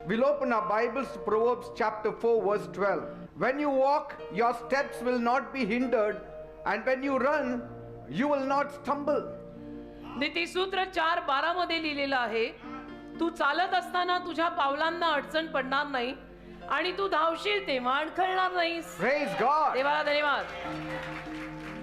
We'll open our Bibles to Proverbs chapter 4 verse 12. When you walk, your steps will not be hindered, and when you run, you will not stumble. नीतिसूत्र 4:12 मध्ये लिहिलेलं आहे, तू चालत असताना तुझ्या पावलांना अडचण पडणार नाही आणि तू धावशील तेव्हा अडखळणार नाहीस. Praise God. देवाला धन्यवाद.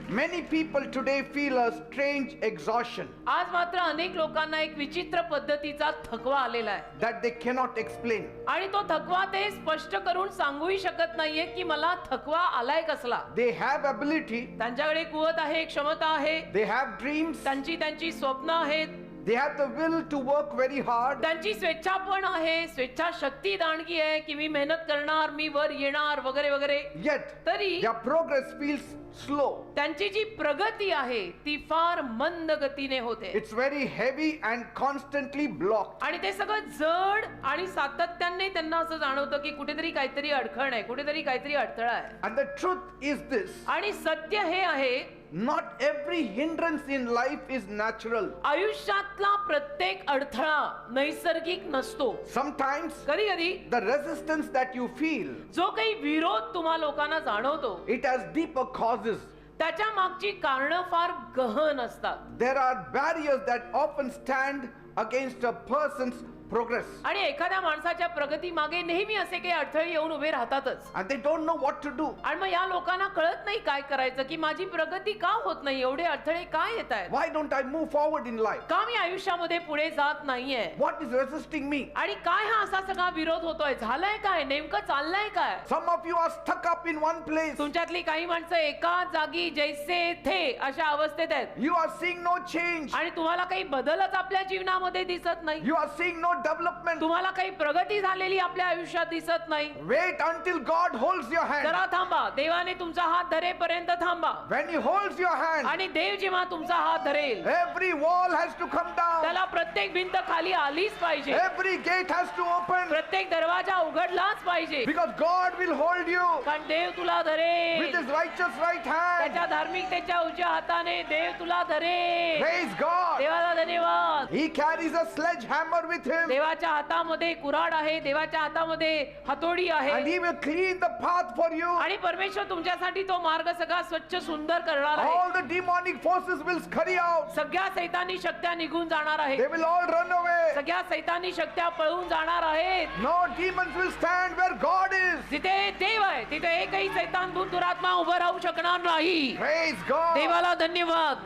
Many people today feel a strange exhaustion आज मात्र अनेक लोकांना एक विचित्र पद्धतीचा थकवा आलेला आहे that they cannot explain. आणि तो थकवा ते स्पष्ट करून सांगूही शकत नाहीये की मला थकवा आलाय कसला. They have ability, त्यांच्याकडे कुवत आहे, क्षमता आहे, they have dreams, त्यांची स्वप्न आहेत, they have the will to work very hard, त्यांची स्वेच्छा पण आहे, स्वेच्छा शक्ती दांडगी आहे की मी मेहनत करणार, मी वर येणार वगैरे वगैरे. yet तरी their progress feels slow. त्यांची जी प्रगती आहे ती फार मंद गतीने होते. It's very heavy and constantly blocked. आणि ते सगळं जड आणि सातत्याने त्यांना असं जाणवतं की कुठेतरी काहीतरी अडखण आहे, कुठेतरी काहीतरी अडथळा आहे. And the truth is this, आणि सत्य हे आहे, not every hindrance in life is natural. आयुष्यातला प्रत्येक अडथळा नैसर्गिक नसतो. Sometimes कधी कधी the resistance that you feel, जो काही विरोध तुम्हा लोकांना जाणवतो it has deeper causes. त्याच्या मागची कारण फार गहन असतात. There are barriers that often stand against a person's progress, आणि एखाद्या माणसाच्या प्रगती मागे नेहमी असे काही अडथळे येऊन उभे राहतातच. and they don't know what to do. आणि मग या लोकांना कळत नाही काय करायचं, की माझी प्रगती का होत नाही, एवढे अडथळे काय येत आहेत, Why don't I move forward in life? का मी आयुष्यामध्ये पुढे जात नाहीये, What is resisting me? आणि काय हा असा सगळा विरोध होतोय, झालंय काय, नेमकं चाललंय काय. Some of you are stuck up in one place. तुमच्यातली काही माणसं एका जागी जैसे थे अशा अवस्थेत आहेत You are seeing no change. आणि तुम्हाला काही बदलच आपल्या जीवनामध्ये दिसत नाही. You are seeing no development. तुम्हाला काही प्रगती झालेली आपल्या आयुष्यात दिसत नाही. Wait until God holds your hand. जरा थांबा, देवाने तुमचा हात धरेपर्यंत थांबा. When He holds your hand, आणि देव जेव्हा तुमचा हात धरेल every wall has to come down. त्याला प्रत्येक भिंत खाली आलीच पाहिजे, Every gate has to open. प्रत्येक दरवाजा उघडलाच पाहिजे, Because God will hold you कारण देव तुला with धरेल. His righteous right hand. त्याच्या धार्मिकतेच्या उजव्या हाताने देव तुला धरेल. Praise God. देवाला धन्यवाद. He carries a sledgehammer with Him, देवाच्या हातामध्ये कुऱ्हाड आहे, देवाच्या हातामध्ये हातोडी आहे, and He will clean the path for you. आणि परमेश्वर तुमच्यासाठी तो मार्ग सगळा स्वच्छ सुंदर करणार आहे. All the demonic forces will scurry out. सगळ्या सैतानी शक्त्या निघून जाणार They आहेत. will all run away. सगळ्या सैतानी शक्त्या पळून जाणार आहेत. No demons will stand where God is. जिथे देव आहे तिथे एकही सैतान भूत दुरात्मा उभं राहू शकणार नाही. Praise God. देवाला धन्यवाद.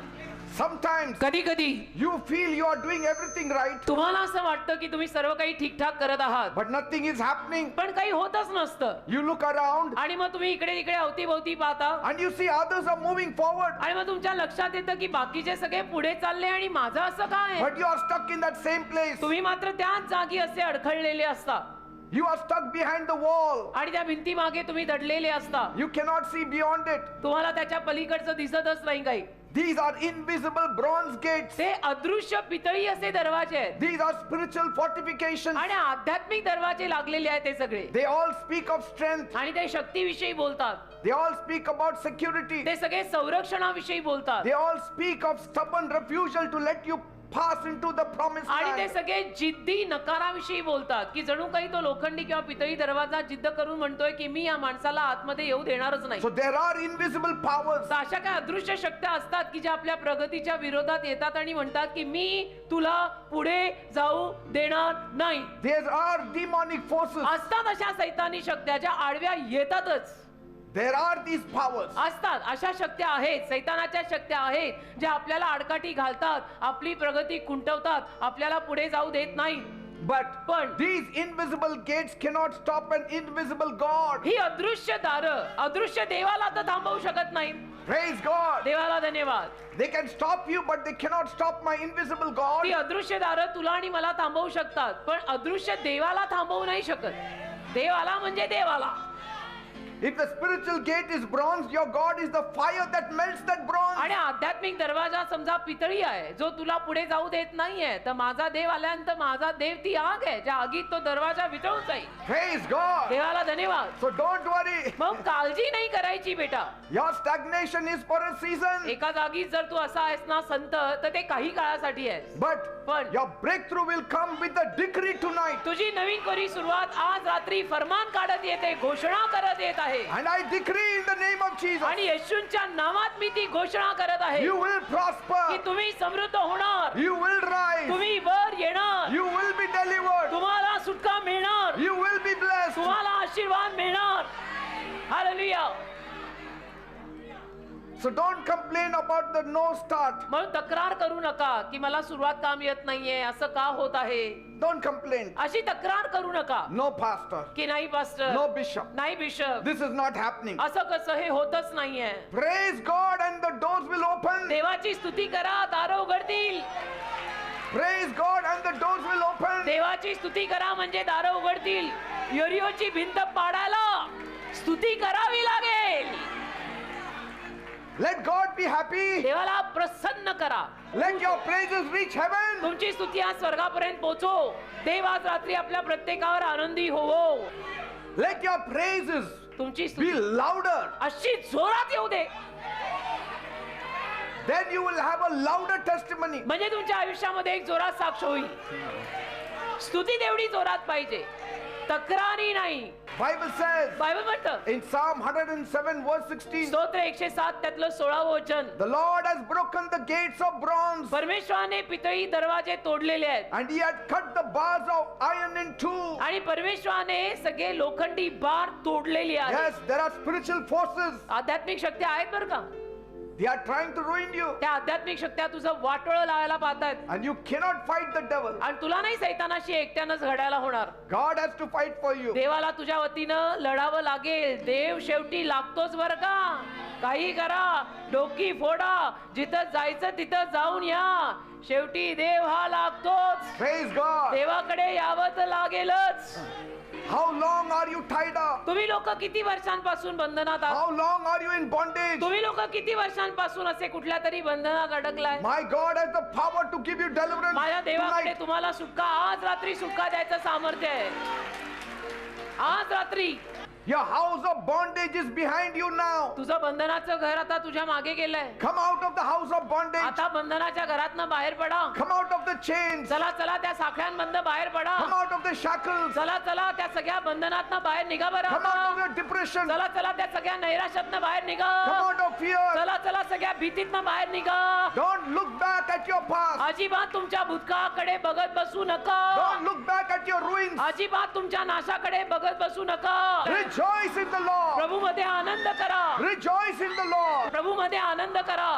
Sometimes कधी कधी you feel you are doing everything right, तुम्हाला असं वाटतं की तुम्ही सर्व काही ठीकठाक करत आहात, but nothing is happening. पण काही होतच नसतं. You look around आणि मग तुम्ही इकडे तिकडे अवतीभोवती पाहता and you see others are moving forward, आणि मग तुमच्या लक्षात येतं की बाकीचे सगळे पुढे चालले आणि माझं असं काय. but you are stuck in that same place. तुम्ही मात्र त्याच जागी असे अडखळलेले असता You are stuck behind the wall. आणि त्या भिंती मागे तुम्ही दडलेले असता. You cannot see beyond it. तुम्हाला त्याच्या पलीकडचं दिसतच नाही काही. These are invisible bronze gates. ते अदृश्य पितळी असे दरवाजे आहेत These are spiritual fortifications. आणि आध्यात्मिक दरवाजे लागलेले आहेत ते सगळे. They all speak of strength. आणि ते शक्तीविषयी बोलतात, They all speak about security. ते सगळे संरक्षणाविषयी बोलतात, They all speak of stubborn refusal to let you pass into the promised आणि ते land. सगळे जिद्दी नकाराविषयी बोलतात की जणू काही तो लोखंडी किंवा पितळी दरवाजा जिद्द करून म्हणतोय की मी या माणसाला आतमध्ये येऊ देणारच नाही. So there are invisible powers. तर अशा काही अदृश्य शक्त्या असतात की ज्या आपल्या प्रगतीच्या विरोधात येतात आणि म्हणतात की मी तुला पुढे जाऊ देणार नाही. There are demonic forces. असतात अशा सैतानी शक्त्या ज्या आडव्या येतातच. There are these powers. असतात अशा शक्त्या आहेत, सैतानाच्या शक्त्या आहेत ज्या आपल्याला आडकाठी घालतात, आपली प्रगती खुंटवतात, आपल्याला पुढे जाऊ देत नाही. But these invisible gates cannot stop an invisible God. ही अदृश्य दारं अदृश्य देवाला तर थांबवू शकत नाही. Praise God. देवाला धन्यवाद. They can stop you, but they cannot stop my invisible God. ती अदृश्य दारं तुला आणि मला थांबवू शकतात, पण अदृश्य देवाला थांबवू नाही शकत. देवाला म्हणजे देवाला. If the spiritual gate is bronze, your God is the fire that melts that bronze. आणि आध्यात्मिक दरवाजा समजा पितळी आहे जो तुला पुढे जाऊ देत नाहीये, तर माझा देव आल्यानंतर माझा देव ती आग आहे ज्या आगीत तो दरवाजा वितळून जाईल. Praise God. देवाला धन्यवाद. So don't worry. मग काळजी नाही करायची बेटा. Your stagnation is for a season. एका जागी जर तू असा आहेस ना संत, तर ते काही काळासाठी आहे. But your breakthrough will come with a decree tonight. तुझी नवीन खरी सुरुवात आज रात्री फरमान काढत येते, घोषणा करत येत आहे. And I decree in the name of Jesus. आणि येशूंच्या नावात मी ती घोषणा करत आहे You will की prosper. तुम्ही समृद्ध होणार, You will rise. तुम्ही वर येणार, You will be delivered. तुम्हाला सुटका मिळणार, You will be blessed. तुम्हाला आशीर्वाद मिळणार. Hallelujah. So don't complain about the no start. म्हणून तक्रार करू नका की मला सुरुवात काम येत नाहीये, असं का होत आहे, Don't complain. अशी तक्रार करू नका No pastor. की नाही पास्टर, No bishop. नाही bishop, This is not happening. असं कसं, हे होतच नाहीये. Praise God and the doors will open. देवाची स्तुती करा, दारं उघडतील. Praise God and the doors will open. देवाची स्तुती करा म्हणजे दारं उघडतील. यरीहोची भिंत पाडायला स्तुती करावी लागेल. Let God be happy. देवाला प्रसन्न करा. Let your praises reach heaven. तुमची स्तुती आज स्वर्गापर्यंत पोहोचो. देव आज रात्री आपल्या प्रत्येकावर आनंदी होवो. Let your praises तुमची be स्तुती louder. अशी जोरात येऊ दे, Then you will have a louder testimony. म्हणजे तुमच्या आयुष्यामध्ये एक जोरात साक्ष होईल. स्तुती तेवढी जोरात पाहिजे, तक्रारी नाही. Bible says बायबल म्हणतं in Psalm 107 verse 16, स्तोत्र 107 त्यातलं 16वं वचन, the Lord has broken the gates of bronze परमेश्वराने पितळी दरवाजे तोडलेले आहेत and he had cut the bars of iron in two. आणि परमेश्वराने सगळे लोखंडी बार तोडलेली आहेत. Yes, there are spiritual forces. आध्यात्मिक शक्ती आहेत बरं का. They are trying to ruin you त्या आध्यात्मिक शक्त्या तुझं वाटोळं लावायला पाहतायत and you cannot fight the devil. आणि तुला नाही सैतानाशी एकट्यानंच घडायला होणार. God has to fight for you. देवाला तुझ्या वतीनं लढावं लागेल. देव शेवटी लागतोच बरं का. काही करा, डोकी फोडा, जिथं जायचं तिथं जाऊन या, शेवटी देव हा लागतोच. Praise God. देवाकडे यावं तर लागेलच. How long are you tied up? तुम्ही लोक किती वर्षांपासून बंधनात आहात? How long are you in bondage? तुम्ही लोक किती वर्षांपासून असे कुठल्या तरी बंधनात अडकलाय? My God has the power to give you deliverance माझ्या देवाकडे tonight. तुम्हाला सुटका, आज रात्री सुटका द्यायचं सामर्थ्य आहे. आज रात्री Your house of bondage is behind you now. तुझं बंधनाचं घर आता तुझ्या मागे गेलंय. Come out of the house of bondage. आता बंधनाच्या घरातनं बाहेर पडा. Come out of the chains. चला चला त्या साखळ्यांमधनं बाहेर पडा. Come out of the shackles. चला चला त्या सगळ्या बंधनातनं बाहेर निघा बरं. Come out of your depression. चला चला त्या सगळ्या नैराश्यातनं बाहेर निघा. Come out of fear. चला चला सगळ्या भीतीतनं बाहेर निघा. Don't look back at your past. अजिबात तुमच्या भूतकाळाकडे बघत बसू नका. Don't look back at your ruins. अजिबात तुमच्या नाशाकडे बघत बसू नका. Rejoice in the Lord. प्रभू मध्ये आनंद करा. Rejoice in the Lord. प्रभू मध्ये आनंद करा.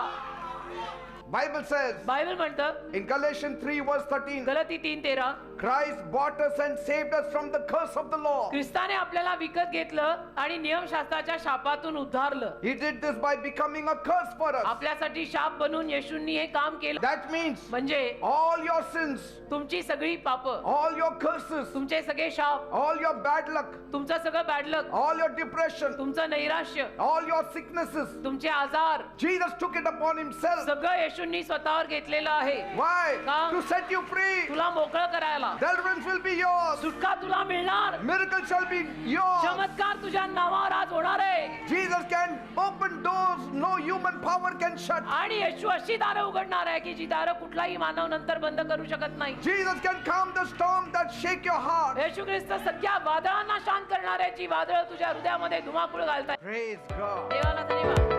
Bible says बायबल म्हणतं in Galatians 3 verse 13, गलती 3:13, Christ bought us and saved us from the curse of the law. ख्रिस्ताने आपल्याला विकत घेतलं आणि नियमशास्त्राच्या शापातून उद्धारलं. He did this by becoming a curse for us. आपल्यासाठी शाप बनून येशूंनी हे काम केलं. That means म्हणजे all your sins, तुमची सगळी पाप, all your curses, तुमचे सगळे शाप, all your bad luck, तुमचं सगळं bad luck, all your depression, तुमचं नैराश्य, all your sicknesses, तुमचे आजार, Jesus took it upon himself. सगळं येशूंनी स्वतःवर घेतलेलं आहे. Why? का? To set you free. तुला मोकळं करायला. Deliverance will be yours. सुटका तुला मिळणार. Miracles shall be yours. चमत्कार तुझ्या नावावर आज होणार आहे. Jesus can open doors no human power can shut. आणि येशू अशी दारं उघडणार आहे की जी दारं कुठलाही मानव नंतर बंद करू शकत नाही. Jesus can calm the storm that shake your heart. येशू ख्रिस्त सगळ्या वादळांना शांत करणार आहे, जी वादळ तुझ्या हृदयामध्ये धुमाकूळ घालतात. Praise God. देवाला धन्यवाद.